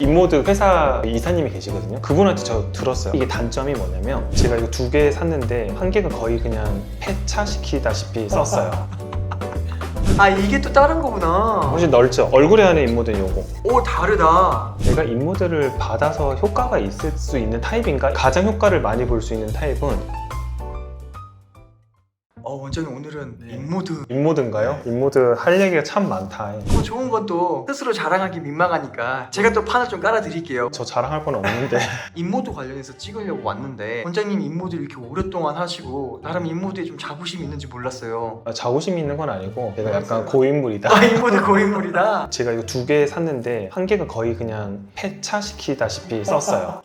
인모드 회사 이사님이 계시거든요. 그분한테 저 들었어요. 이게 단점이 뭐냐면 제가 이거 2개 샀는데 한 개가 거의 그냥 폐차시키다시피 썼어요. 아, 이게 또 다른 거구나. 훨씬 넓죠? 얼굴에 하는 인모드는 요거. 오, 다르다. 내가 인모드를 받아서 효과가 있을 수 있는 타입인가? 가장 효과를 많이 볼 수 있는 타입은 원장님 오늘은 인모드. 인모드인가요? 인모드 할 얘기가 참 많다. 좋은 것도 스스로 자랑하기 민망하니까 제가 또 판을 좀 깔아드릴게요. 저 자랑할 건 없는데. 인모드 관련해서 찍으려고 왔는데 원장님 인모드 이렇게 오랫동안 하시고 나름 인모드에 좀 자부심이 있는지 몰랐어요. 자부심이 있는 건 아니고 제가 약간 고인물이다. 아, 인모드 고인물이다. 제가 이거 2개 샀는데 한 개가 거의 그냥 폐차시키다시피 썼어요.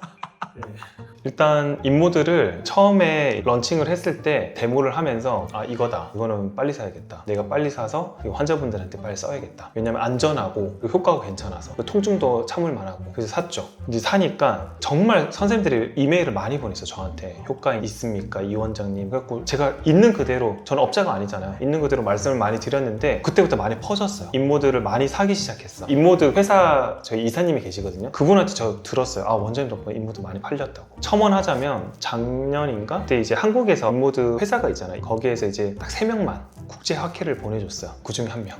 일단 인모드를 처음에 런칭을 했을 때 데모를 하면서 아 이거다, 이거는 빨리 사야겠다, 내가 빨리 사서 환자분들한테 빨리 써야겠다, 왜냐면 안전하고 효과가 괜찮아서 통증도 참을 만하고, 그래서 샀죠. 이제 사니까 정말 선생님들이 이메일을 많이 보냈어요 저한테. 효과 있습니까 이 원장님. 그래갖고 제가 있는 그대로, 저는 업자가 아니잖아요, 있는 그대로 말씀을 많이 드렸는데 그때부터 많이 퍼졌어요. 인모드를 많이 사기 시작했어. 인모드 회사 저희 이사님이 계시거든요. 그분한테 저 들었어요. 아 원장님 덕분에 인모드 많이 팔렸다고. 첨언하자면 작년인가? 그때 이제 한국에서 인모드 회사가 있잖아요. 거기에서 이제 딱 3명만 국제 학회를 보내줬어요. 그 중에 1명.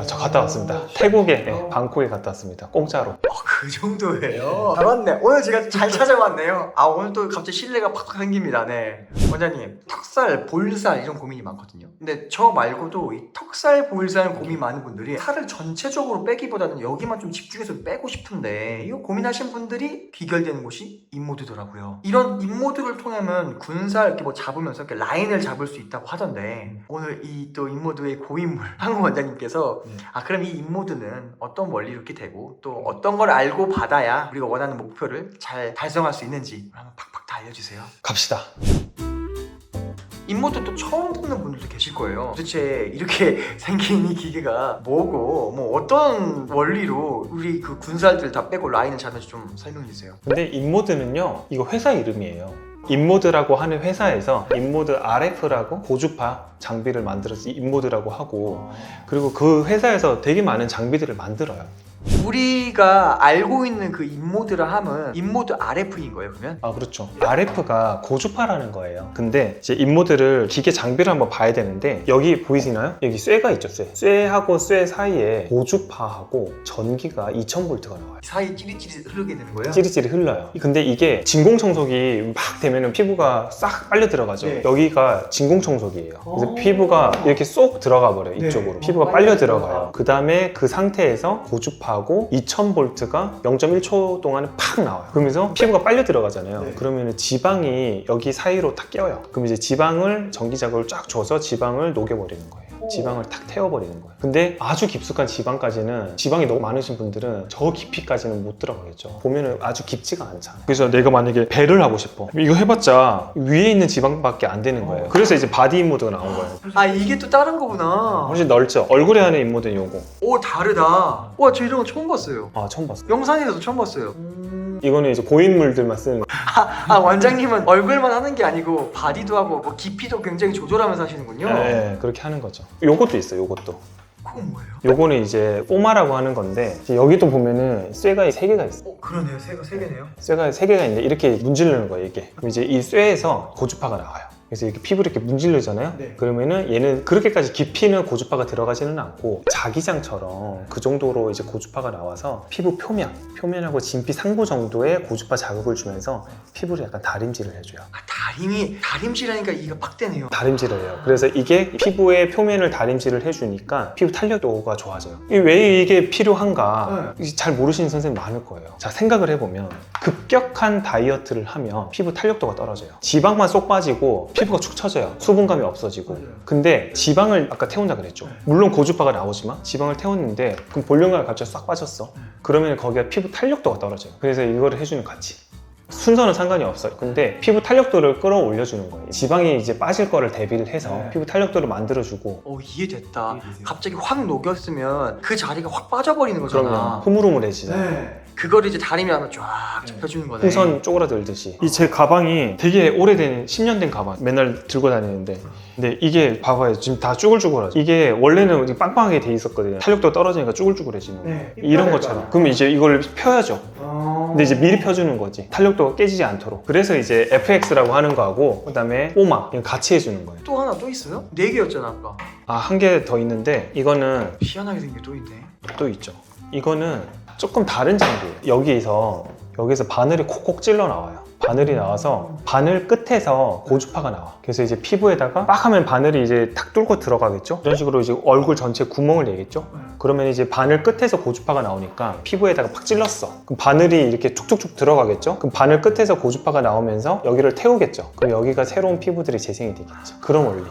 저 갔다 왔습니다. 태국에, 방콕에 갔다 왔습니다. 공짜로. 그 정도예요? 잘 왔네. 오늘 제가 잘 찾아왔네요. 오늘 또 갑자기 신뢰가 팍팍 생깁니다. 네. 원장님, 턱살, 볼살 이런 고민이 많거든요. 근데 저 말고도 이 턱살, 볼살 고민 많은 분들이 살을 전체적으로 빼기보다는 여기만 좀 집중해서 빼고 싶은데 이거 고민하신 분들이 비결되는 곳이 인모드더라고요. 이런 인모드를 통하면 군살 이렇게 뭐 잡으면서 이렇게 라인을 잡을 수 있다고 하던데 오늘 이 또 인모드의 고인물 한국 원장님께서 그럼 이 인모드는 어떤 원리로 이렇게 되고 또 어떤 걸 알고 받아야 우리가 원하는 목표를 잘 달성할 수 있는지 한번 팍팍 다 알려주세요. 갑시다. 인모드 또 처음 듣는 분들도 계실 거예요. 도대체 이렇게 생긴 이 기계가 뭐고 뭐 어떤 원리로 우리 그 군살들 다 빼고 라인을 잡는지 좀 설명해 주세요. 근데 인모드는요, 이거 회사 이름이에요. 인모드라고 하는 회사에서 인모드 RF라고 고주파 장비를 만들어서 인모드라고 하고, 그리고 그 회사에서 되게 많은 장비들을 만들어요. 우리가 알고 있는 그 인모드라 함은 인모드 RF인 거예요, 그러면? 그렇죠. RF가 고주파라는 거예요. 근데 이제 인모드를 기계 장비를 한번 봐야 되는데, 여기 보이시나요? 여기 쇠가 있죠, 쇠. 쇠하고 쇠 사이에 고주파하고 전기가 2000V가 나와요. 사이 찌릿찌릿 흐르게 되는 거예요? 찌릿찌릿 흘러요. 근데 이게 진공청소기 막 되면은 피부가 싹 빨려 들어가죠. 네. 여기가 진공청소기예요. 그래서 피부가 이렇게 쏙 들어가 버려요. 이쪽으로. 피부가 빨려 들어가요. 그 다음에 그 상태에서 고주파하고 2000V가 0.1초 동안에 팍 나와요. 그러면서 피부가 빨려 들어가잖아요. 그러면 지방이 여기 사이로 탁 껴요. 그럼 이제 지방을 전기자극을 쫙 줘서 지방을 녹여버리는 거예요. 지방을 탁 태워버리는 거예요. 근데 아주 깊숙한 지방까지는, 지방이 너무 많으신 분들은 저 깊이까지는 못 들어가겠죠. 보면은 아주 깊지가 않잖아. 그래서 내가 만약에 배를 하고 싶어, 이거 해봤자 위에 있는 지방밖에 안 되는 거예요. 그래서 이제 바디 인모드가 나온 거예요. 이게 또 다른 거구나. 훨씬 넓죠. 얼굴에 하는 인모드는 요거. 오, 다르다. 와, 저 이런 거 처음 봤어요. 처음 봤어. 영상에서도 처음 봤어요. 이거는 이제 고인물들만 쓰는 거. 원장님은 얼굴만 하는 게 아니고 바디도 하고 뭐 깊이도 굉장히 조절하면서 하시는군요. 네, 그렇게 하는 거죠. 요것도 있어요, 요것도. 그건 뭐예요? 요거는 이제 포마라고 하는 건데, 여기도 보면은 쇠가 3개가 있어요. 그러네요. 쇠가 3개네요. 쇠가 3개가 있는데 이렇게 문지르는 거예요, 이게. 그럼 이제 이 쇠에서 고주파가 나와요. 그래서 이렇게 피부를 이렇게 문지르잖아요. 네. 그러면은 얘는 그렇게까지 깊이는 고주파가 들어가지는 않고 자기장처럼 그 정도로 이제 고주파가 나와서 피부 표면하고 진피 상부 정도의 고주파 자극을 주면서 피부를 약간 다림질을 해줘요. 다림질하니까 이가 빡대네요. 다림질을 해요. 그래서 이게 피부의 표면을 다림질을 해주니까 피부 탄력도가 좋아져요. 왜 이게 필요한가 잘 모르시는 선생님 많을 거예요. 자, 생각을 해보면 급격한 다이어트를 하면 피부 탄력도가 떨어져요. 지방만 쏙 빠지고 피부가 축 처져요. 수분감이 없어지고. 근데 지방을 아까 태운다 그랬죠. 물론 고주파가 나오지만 지방을 태웠는데 그럼 볼륨감이 갑자기 싹 빠졌어. 그러면 거기가 피부 탄력도가 떨어져요. 그래서 이거를 해주는 가치. 순서는 상관이 없어요. 근데 피부 탄력도를 끌어올려주는 거예요. 지방이 이제 빠질 거를 대비를 해서 피부 탄력도를 만들어주고. 이해됐다. 갑자기 확 녹였으면 그 자리가 확 빠져버리는 거잖아. 그러면 흐물흐물해지잖아요. 네. 그거를 이제 다리면 쫙 펴주는 거네. 풍선 쪼그라들듯이. 이 제 가방이 되게 오래된 10년 된 가방 맨날 들고 다니는데, 근데 이게 봐봐요, 지금 다 쭈글쭈글하죠. 이게 원래는 이제 빵빵하게 돼 있었거든요. 탄력도가 떨어지니까 쭈글쭈글해지는 거예요. 네. 이런 것처럼. 그럼 이제 이걸 펴야죠. 근데 이제 미리 펴주는 거지, 탄력도가 깨지지 않도록. 그래서 이제 FX라고 하는 거하고 그다음에 포마 이거 같이 해주는 거예요. 또 하나 또 있어요? 4개였잖아 아까. 아, 한 개 더 있는데 이거는 희한하게 생긴 게 또 있네. 또 있죠. 이거는 조금 다른 장비예요. 여기서 바늘이 콕콕 찔러 나와요. 바늘이 나와서 바늘 끝에서 고주파가 나와. 그래서 이제 피부에다가 빡 하면 바늘이 이제 탁 뚫고 들어가겠죠. 이런 식으로 이제 얼굴 전체에 구멍을 내겠죠. 그러면 이제 바늘 끝에서 고주파가 나오니까 피부에다가 팍 찔렀어. 그럼 바늘이 이렇게 툭툭툭 들어가겠죠. 그럼 바늘 끝에서 고주파가 나오면서 여기를 태우겠죠. 그럼 여기가 새로운 피부들이 재생이 되겠죠. 그런 원리.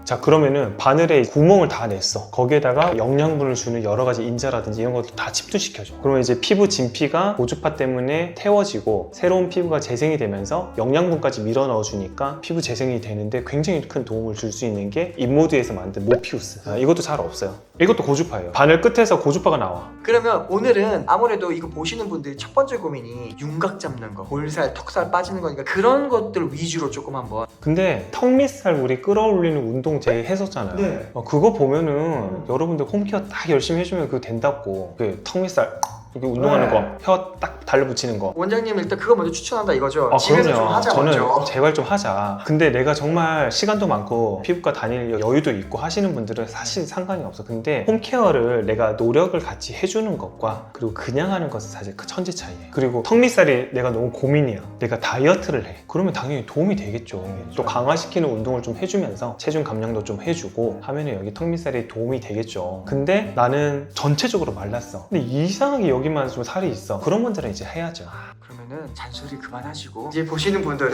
자, 그러면은 바늘에 구멍을 다 냈어. 거기에다가 영양분을 주는 여러 가지 인자라든지 이런 것도 다 집중시켜줘. 그러면 이제 피부 진피가 고주파 때문에 태워지고 새로운 피부가 재생이 되면서 영양분까지 밀어 넣어주니까 피부 재생이 되는데 굉장히 큰 도움을 줄 수 있는 게 인모드에서 만든 모피우스. 아, 이것도 잘 없어요. 이것도 고주파예요. 바늘 끝에서 고주파가 나와. 그러면 오늘은 아무래도 이거 보시는 분들이 첫 번째 고민이 윤곽 잡는 거, 볼살, 턱살 빠지는 거니까 그런 것들 위주로 조금 한번. 근데 턱 밑살 우리 끌어올리는 운동 제가 했었잖아요. 네. 그거 보면은 여러분들 홈케어 딱 열심히 해주면 그거 된다고. 그 턱 밑살 이렇게 운동하는 거, 혀 딱 달라붙이는 거. 원장님 일단 그거 먼저 추천한다 이거죠? 집에서 좀 하자. 저는 먼저. 제발 좀 하자. 근데 내가 정말 시간도 많고 피부과 다닐 여유도 있고 하시는 분들은 사실 상관이 없어. 근데 홈케어를 내가 노력을 같이 해주는 것과 그리고 그냥 하는 것은 사실 그 천지 차이예요. 그리고 턱 밑살이 내가 너무 고민이야. 내가 다이어트를 해. 그러면 당연히 도움이 되겠죠. 또 강화시키는 운동을 좀 해주면서 체중 감량도 좀 해주고 하면은 여기 턱 밑살이 도움이 되겠죠. 근데 나는 전체적으로 말랐어. 근데 이상하게 여기만 좀 살이 있어. 그런 분들은 이제 해야죠. 그러면은 잔소리 그만하시고 이제 보시는 분들은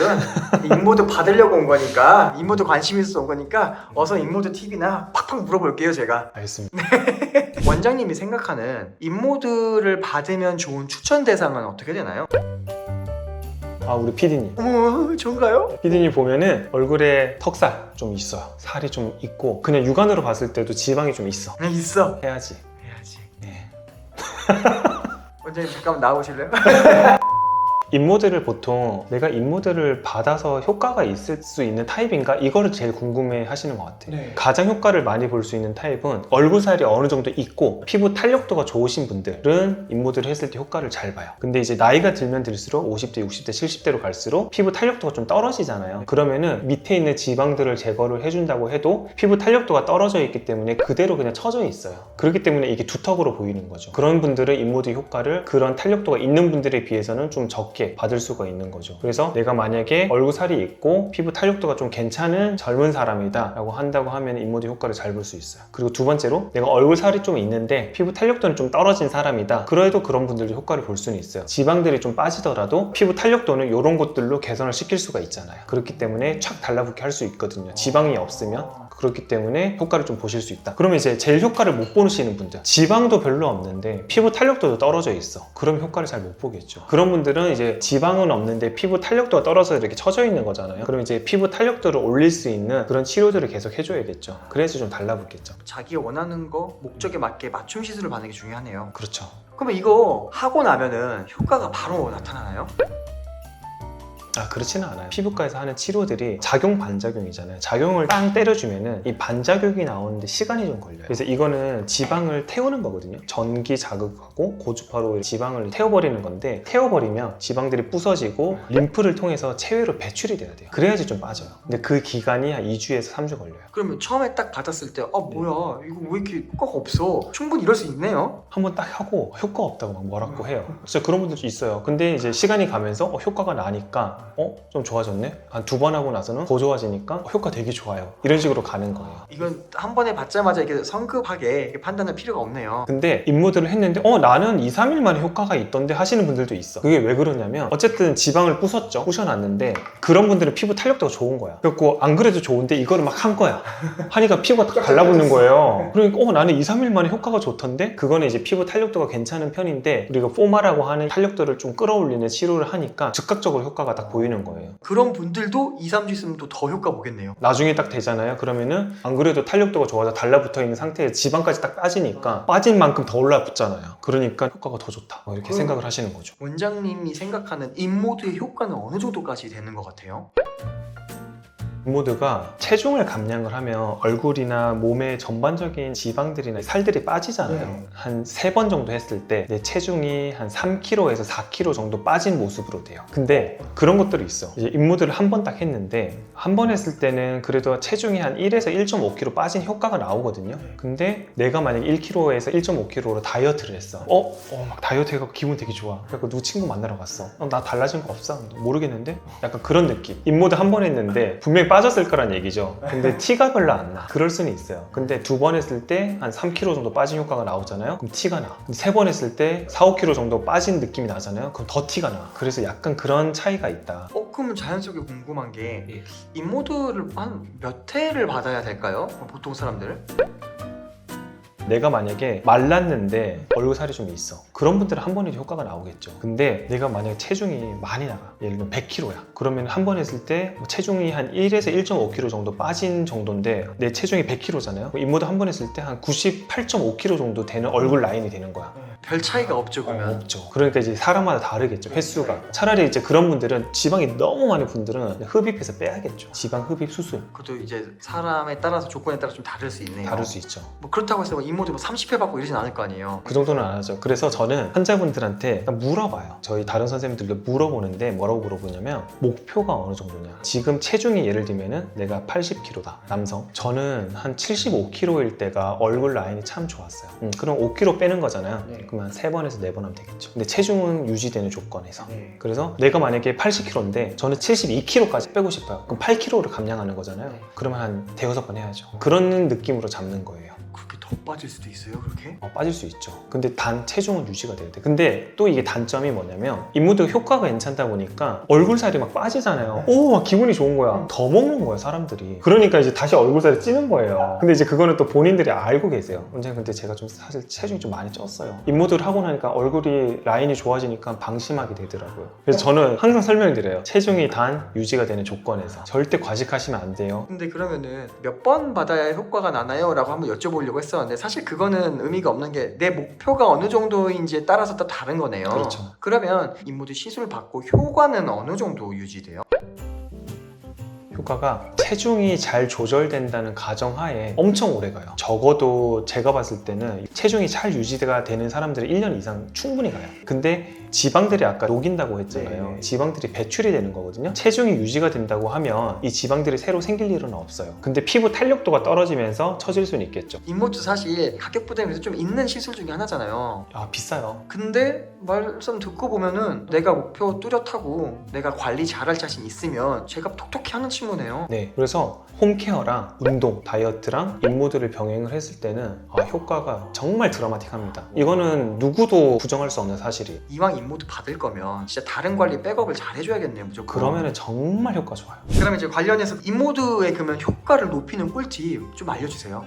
인모드 받으려고 온 거니까, 인모드 관심 있어서 온 거니까 어서 인모드 팁이나 팍팍 물어볼게요 제가. 알겠습니다. 원장님이 생각하는 인모드를 받으면 좋은 추천 대상은 어떻게 되나요? 아, 우리 피디님. 어머, 좋은가요? 피디님 보면은 얼굴에 턱살 좀 있어요. 살이 좀 있고 그냥 육안으로 봤을 때도 지방이 좀 있어. 있어. 해야지. 해야지. 네. 원장님 잠깐만 나오실래요? 인모드를 보통 내가 인모드를 받아서 효과가 있을 수 있는 타입인가? 이거를 제일 궁금해 하시는 것 같아요. 네. 가장 효과를 많이 볼 수 있는 타입은 얼굴살이 어느 정도 있고 피부 탄력도가 좋으신 분들은 인모드를 했을 때 효과를 잘 봐요. 근데 이제 나이가 들면 들수록 50대, 60대, 70대로 갈수록 피부 탄력도가 좀 떨어지잖아요. 그러면은 밑에 있는 지방들을 제거를 해준다고 해도 피부 탄력도가 떨어져 있기 때문에 그대로 그냥 처져 있어요. 그렇기 때문에 이게 두턱으로 보이는 거죠. 그런 분들은 인모드 효과를 그런 탄력도가 있는 분들에 비해서는 좀 적게 받을 수가 있는 거죠. 그래서 내가 만약에 얼굴살이 있고 피부 탄력도가 좀 괜찮은 젊은 사람이다 라고 한다고 하면 인모드 효과를 잘 볼 수 있어요. 그리고 두 번째로 내가 얼굴살이 좀 있는데 피부 탄력도는 좀 떨어진 사람이다, 그래도 그런 분들도 효과를 볼 수는 있어요. 지방들이 좀 빠지더라도 피부 탄력도는 이런 것들로 개선을 시킬 수가 있잖아요. 그렇기 때문에 촥 달라붙게 할 수 있거든요. 지방이 없으면. 그렇기 때문에 효과를 좀 보실 수 있다. 그러면 이제 제일 효과를 못 보시는 분들, 지방도 별로 없는데 피부 탄력도도 떨어져 있어. 그럼 효과를 잘 못 보겠죠. 그런 분들은 이제 지방은 없는데 피부 탄력도가 떨어져서 이렇게 처져 있는 거잖아요. 그럼 이제 피부 탄력도를 올릴 수 있는 그런 치료들을 계속 해줘야겠죠. 그래서 좀 달라붙겠죠. 자기 원하는 거 목적에 맞게 맞춤 시술을 받는 게 중요하네요. 그렇죠. 그러면 이거 하고 나면은 효과가 바로 나타나나요? 아, 그렇지는 않아요. 피부과에서 하는 치료들이 작용 반작용이잖아요. 작용을 땅 때려주면은 이 반작용이 나오는데 시간이 좀 걸려요. 그래서 이거는 지방을 태우는 거거든요. 전기 자극하고 고주파로 지방을 태워버리는 건데, 태워버리면 지방들이 부서지고 림프를 통해서 체외로 배출이 돼야 돼요. 그래야지 좀 빠져요. 근데 그 기간이 한 2주에서 3주 걸려요. 그러면 처음에 딱 받았을 때 뭐야 이거 왜 이렇게 효과가 없어? 충분히 이럴 수 있네요. 한번 딱 하고 효과 없다고 막 뭐라고 해요. 진짜 그런 분들도 있어요. 근데 이제 시간이 가면서 효과가 나니까 좀 좋아졌네? 한 2번 하고 나서는 더 좋아지니까 효과 되게 좋아요. 이런 식으로 가는 거예요. 이건 한 번에 받자마자 이렇게 성급하게 이렇게 판단할 필요가 없네요. 근데 인모드를 했는데 나는 2, 3일 만에 효과가 있던데 하시는 분들도 있어. 그게 왜 그러냐면 어쨌든 지방을 부쉈죠. 부셔놨는데 그런 분들은 피부 탄력도가 좋은 거야. 그래갖고 안 그래도 좋은데 이거를 막 한 거야. 하니까 피부가 딱 달라붙는 거예요. 그러니까 나는 2, 3일 만에 효과가 좋던데? 그거는 이제 피부 탄력도가 괜찮은 편인데 우리가 포마라고 하는 탄력도를 좀 끌어올리는 치료를 하니까 즉각적으로 효과가 딱 보이는 거예요. 그런 분들도 2, 3주 있으면 또 더 효과 보겠네요. 나중에 딱 되잖아요. 그러면은 안 그래도 탄력도가 좋아서 달라붙어 있는 상태에 지방까지 딱 빠지니까 빠진 만큼 더 올라붙잖아요. 그러니까 효과가 더 좋다, 뭐 이렇게 생각을 하시는 거죠. 원장님이 생각하는 인모드의 효과는 어느 정도까지 되는 것 같아요? 인모드가 체중을 감량을 하면 얼굴이나 몸의 전반적인 지방들이나 살들이 빠지잖아요. 한 3번 정도 했을 때 내 체중이 한 3kg에서 4kg 정도 빠진 모습으로 돼요. 근데 그런 것들이 있어. 이제 인모드를 한 번 딱 했는데 한 번 했을 때는 그래도 체중이 한 1에서 1.5kg 빠진 효과가 나오거든요. 근데 내가 만약에 1kg에서 1.5kg로 다이어트를 했어. 막 다이어트 해서 기분 되게 좋아. 그래서 누구 친구 만나러 갔어. 나 달라진 거 없어? 모르겠는데? 약간 그런 느낌. 인모드 한 번 했는데 분명히 빠졌을 거란 얘기죠. 근데 티가 별로 안 나. 그럴 수는 있어요. 근데 2번 했을 때 한 3kg 정도 빠진 효과가 나오잖아요. 그럼 티가 나. 3번 했을 때 4, 5kg 정도 빠진 느낌이 나잖아요. 그럼 더 티가 나. 그래서 약간 그런 차이가 있다. 그러면 자연스럽게 궁금한 게 인모드를 한 몇 회를 받아야 될까요? 보통 사람들? 내가 만약에 말랐는데 얼굴 살이 좀 있어. 그런 분들은 한 번에 효과가 나오겠죠. 근데 내가 만약에 체중이 많이 나가. 예를 들면 100kg야. 그러면 한 번 했을 때 체중이 한 1에서 1.5kg 정도 빠진 정도인데 내 체중이 100kg잖아요. 인모드 한 번 했을 때 한 98.5kg 정도 되는 얼굴 라인이 되는 거야. 별 차이가 없죠, 그러면? 없죠. 그러니까 이제 사람마다 다르겠죠, 횟수가. 차라리 이제 그런 분들은 지방이 너무 많은 분들은 흡입해서 빼야겠죠. 지방 흡입 수술. 그것도 이제 사람에 따라서 조건에 따라 좀 다를 수 있네요. 다를 수 있죠. 뭐 그렇다고 해서 인모드 30회 받고 이러진 않을 거 아니에요. 그 정도는 안 하죠. 그래서 저는 환자분들한테 물어봐요. 저희 다른 선생님들도 물어보는데 뭐라고 물어보냐면 목표가 어느 정도냐. 지금 체중이 예를 들면은 내가 80kg다, 남성. 저는 한 75kg일 때가 얼굴 라인이 참 좋았어요. 그럼 5kg 빼는 거잖아요. 그러면 3번에서 4번 하면 되겠죠. 근데 체중은 유지되는 조건에서. 그래서 내가 만약에 80kg인데 저는 72kg까지 빼고 싶어요. 그럼 8kg를 감량하는 거잖아요. 그러면 한 5-6번 해야죠. 그런 느낌으로 잡는 거예요. 그렇게 더 빠질 수도 있어요, 그렇게? 빠질 수 있죠. 근데 단 체중은 유지가 돼야 돼. 근데 또 이게 단점이 뭐냐면 인모드 효과가 괜찮다 보니까 얼굴 살이 막 빠지잖아요. 막 기분이 좋은 거야. 더 먹는 거야, 사람들이. 그러니까 이제 다시 얼굴 살이 찌는 거예요. 근데 이제 그거는 또 본인들이 알고 계세요. 원장님, 근데 제가 좀 사실 체중이 좀 많이 쪘어요. 인모드를 하고 나니까 얼굴이 라인이 좋아지니까 방심하게 되더라고요. 그래서 저는 항상 설명드려요. 체중이 단 유지가 되는 조건에서 절대 과식하시면 안 돼요. 근데 그러면은 몇 번 받아야 효과가 나나요? 라고 한번 여쭤보려고 했었는데 사실 그거는 의미가 없는 게 내 목표가 어느 정도인지에 따라서 또 다른 거네요. 그렇죠. 그러면 인모드 시술 받고 효과는 어느 정도 유지돼요? 효과가 체중이 잘 조절된다는 가정하에 엄청 오래 가요. 적어도 제가 봤을 때는 체중이 잘 유지가 되는 사람들은 1년 이상 충분히 가요. 근데 지방들이 아까 녹인다고 했잖아요. 지방들이 배출이 되는 거거든요. 체중이 유지가 된다고 하면 이 지방들이 새로 생길 일은 없어요. 근데 피부 탄력도가 떨어지면서 처질 수는 있겠죠. 인모드 사실 가격 부담이 좀 있는 시술 중에 하나잖아요. 비싸요. 근데 말씀 듣고 보면은 내가 목표 뚜렷하고 내가 관리 잘할 자신 있으면 제가 톡톡히 하는 친구네요. 네, 그래서 홈케어랑 운동, 다이어트랑 인모드를 병행을 했을 때는 효과가 정말 드라마틱합니다. 이거는 누구도 부정할 수 없는 사실이에요. 이왕 인모드 받을 거면 진짜 다른 관리 백업을 잘 해줘야겠네요, 무조건. 그러면은 정말 효과 좋아요. 그러면 이제 관련해서 인모드의 그러면 효과를 높이는 꿀팁 좀 알려주세요.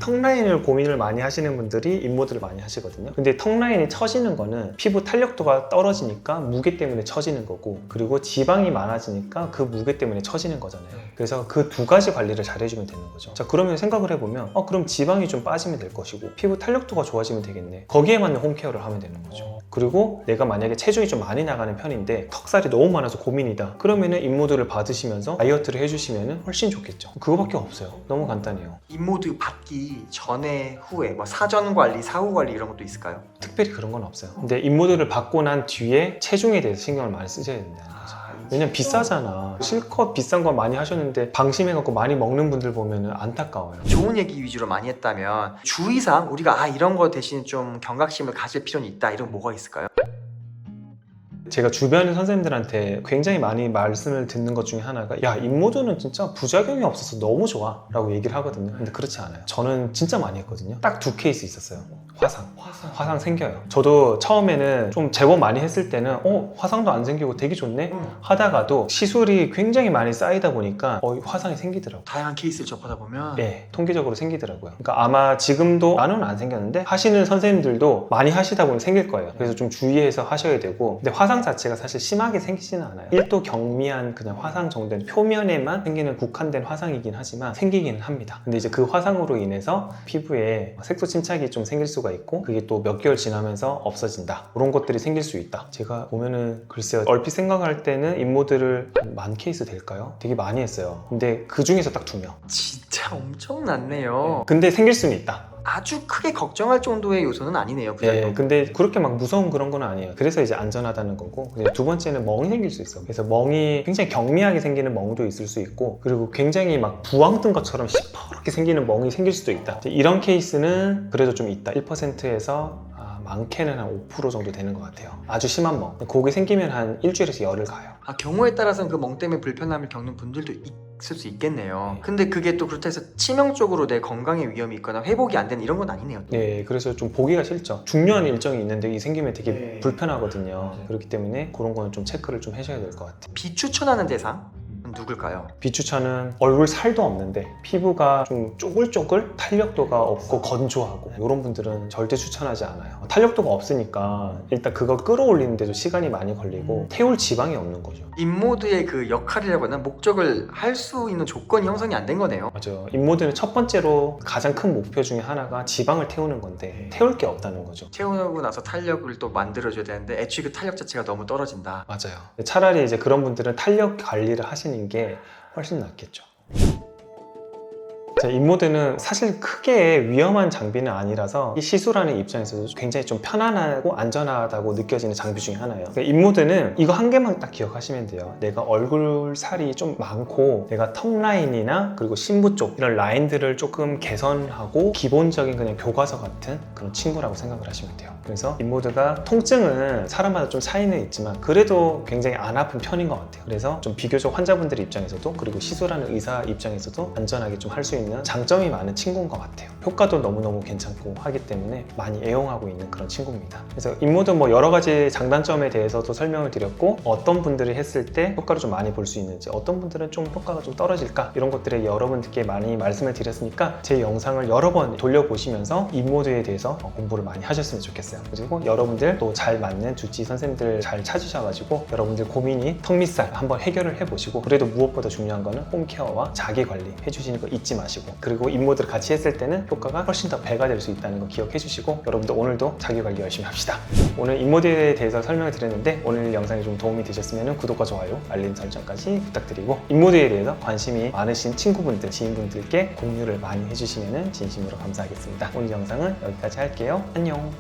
턱 라인을 고민을 많이 하시는 분들이 인모드를 많이 하시거든요. 근데 턱 라인이 처지는 거는 피부 탄력도가 떨어지니까 무게 때문에 처지는 거고, 그리고 지방이 많아지니까 그 무게 때문에 처지는 거잖아요. 그래서 그 두 가지 관리를 잘 해주면 되는 거죠. 자, 그러면 생각을 해보면 그럼 지방이 좀 빠지면 될 것이고 피부 탄력도가 좋아지면 되겠네. 거기에 맞는 홈케어를 하면 되는 거죠. 그리고 내가 만약에 체중이 좀 많이 나가는 편인데 턱살이 너무 많아서 고민이다. 그러면은 인모드를 받으시면서 다이어트를 해주시면 훨씬 좋겠죠. 그거밖에 없어요. 너무 간단해요. 인모드 받기 전에 후에 뭐 사전 관리, 사후 관리 이런 것도 있을까요? 특별히 그런 건 없어요. 근데 인모드를 받고 난 뒤에 체중에 대해서 신경을 많이 쓰셔야 된다는 거죠. 왜냐면 비싸잖아. 실컷 비싼 거 많이 하셨는데 방심해갖고 많이 먹는 분들 보면 안타까워요. 좋은 얘기 위주로 많이 했다면 주의사항 우리가 이런 거 대신 좀 경각심을 가질 필요는 있다, 이런 뭐가 있을까요? 제가 주변 선생님들한테 굉장히 많이 말씀을 듣는 것 중에 하나가 인모드는 진짜 부작용이 없어서 너무 좋아 라고 얘기를 하거든요. 근데 그렇지 않아요. 저는 진짜 많이 했거든요. 딱 2케이스 있었어요. 화상 생겨요. 저도 처음에는 좀 제법 많이 했을 때는 화상도 안 생기고 되게 좋네 하다가도 시술이 굉장히 많이 쌓이다 보니까 화상이 생기더라고요. 다양한 케이스를 접하다 보면 네, 통계적으로 생기더라고요. 그러니까 아마 지금도 나는 안 생겼는데 하시는 선생님들도 많이 하시다 보면 생길 거예요. 그래서 좀 주의해서 하셔야 되고, 근데 화상 화상 자체가 사실 심하게 생기지는 않아요. 1도 경미한 그냥 화상 정도는 표면에만 생기는 국한된 화상이긴 하지만 생기긴 합니다. 근데 이제 그 화상으로 인해서 피부에 색소 침착이 좀 생길 수가 있고 그게 또 몇 개월 지나면서 없어진다, 그런 것들이 생길 수 있다. 제가 보면은 글쎄요, 얼핏 생각할 때는 인모드를 한 10,000케이스 될까요? 되게 많이 했어요. 근데 그 중에서 딱 2명. 진짜 엄청났네요. 근데 생길 수는 있다. 아주 크게 걱정할 정도의 요소는 아니네요. 네, 근데 그렇게 막 무서운 그런 건 아니에요. 그래서 이제 안전하다는 거고. 이제 두 번째는 멍이 생길 수 있어. 그래서 멍이 굉장히 경미하게 생기는 멍도 있을 수 있고, 그리고 굉장히 막 부황 뜬 것처럼 시퍼렇게 생기는 멍이 생길 수도 있다. 이제 이런 케이스는 그래도 좀 있다. 1%에서 많게는 한 5% 정도 되는 것 같아요. 아주 심한 멍. 그게 생기면 한 일주일에서 열흘 가요. 경우에 따라서는 그 멍 때문에 불편함을 겪는 분들도 있을 수 있겠네요. 근데 그게 또 그렇다 해서 치명적으로 내 건강에 위험이 있거나 회복이 안 되는 이런 건 아니네요. 네, 그래서 좀 보기가 싫죠. 중요한 일정이 있는데 이 생기면 되게 네. 불편하거든요. 그렇기 때문에 그런 거는 좀 체크를 좀 해줘야 될 것 같아요. 비추천하는 대상? 누굴까요? 비추천은 얼굴 살도 없는데 피부가 좀 쪼글쪼글, 탄력도가 없고 건조하고, 이런 분들은 절대 추천하지 않아요. 탄력도가 없으니까 일단 그거 끌어올리는데도 시간이 많이 걸리고 태울 지방이 없는 거죠. 인모드의 그 역할이라고 하나 목적을 할 수 있는 조건이 형성이 안 된 거네요. 맞아요. 인모드는 첫 번째로 가장 큰 목표 중에 하나가 지방을 태우는 건데 태울 게 없다는 거죠. 채우고 나서 탄력을 또 만들어줘야 되는데 애초에 그 탄력 자체가 너무 떨어진다. 맞아요. 차라리 이제 그런 분들은 탄력 관리를 하시는 게 훨씬 낫겠죠. 인모드는 사실 크게 위험한 장비는 아니라서 이 시술하는 입장에서도 굉장히 좀 편안하고 안전하다고 느껴지는 장비 중에 하나예요. 인모드는 이거 한 개만 딱 기억하시면 돼요. 내가 얼굴 살이 좀 많고 내가 턱 라인이나 그리고 심부 쪽 이런 라인들을 조금 개선하고 기본적인 그냥 교과서 같은 그런 친구라고 생각을 하시면 돼요. 그래서 인모드가 통증은 사람마다 좀 차이는 있지만 그래도 굉장히 안 아픈 편인 것 같아요. 그래서 좀 비교적 환자분들 입장에서도 그리고 시술하는 의사 입장에서도 안전하게 좀 할 수 있는 장점이 많은 친구인 것 같아요. 효과도 너무너무 괜찮고 하기 때문에 많이 애용하고 있는 그런 친구입니다. 그래서 인모드 뭐 여러 가지 장단점에 대해서도 설명을 드렸고, 어떤 분들이 했을 때 효과를 좀 많이 볼 수 있는지, 어떤 분들은 좀 효과가 좀 떨어질까, 이런 것들에 여러분들께 많이 말씀을 드렸으니까 제 영상을 여러 번 돌려보시면서 인모드에 대해서 공부를 많이 하셨으면 좋겠어요. 그리고 여러분들 또 잘 맞는 주治선생님들 잘 찾으셔가지고 여러분들 고민이 턱 밑살 한번 해결을 해보시고, 그래도 무엇보다 중요한 거는 홈케어와 자기 관리 해주시는 거 잊지 마시고, 그리고 인모드를 같이 했을 때는 효과가 훨씬 더 배가 될 수 있다는 거 기억해 주시고, 여러분들 오늘도 자기 관리 열심히 합시다. 오늘 인모드에 대해서 설명을 드렸는데 오늘 영상이 좀 도움이 되셨으면 구독과 좋아요, 알림 설정까지 부탁드리고, 인모드에 대해서 관심이 많으신 친구분들, 지인분들께 공유를 많이 해주시면 진심으로 감사하겠습니다. 오늘 영상은 여기까지 할게요. 안녕.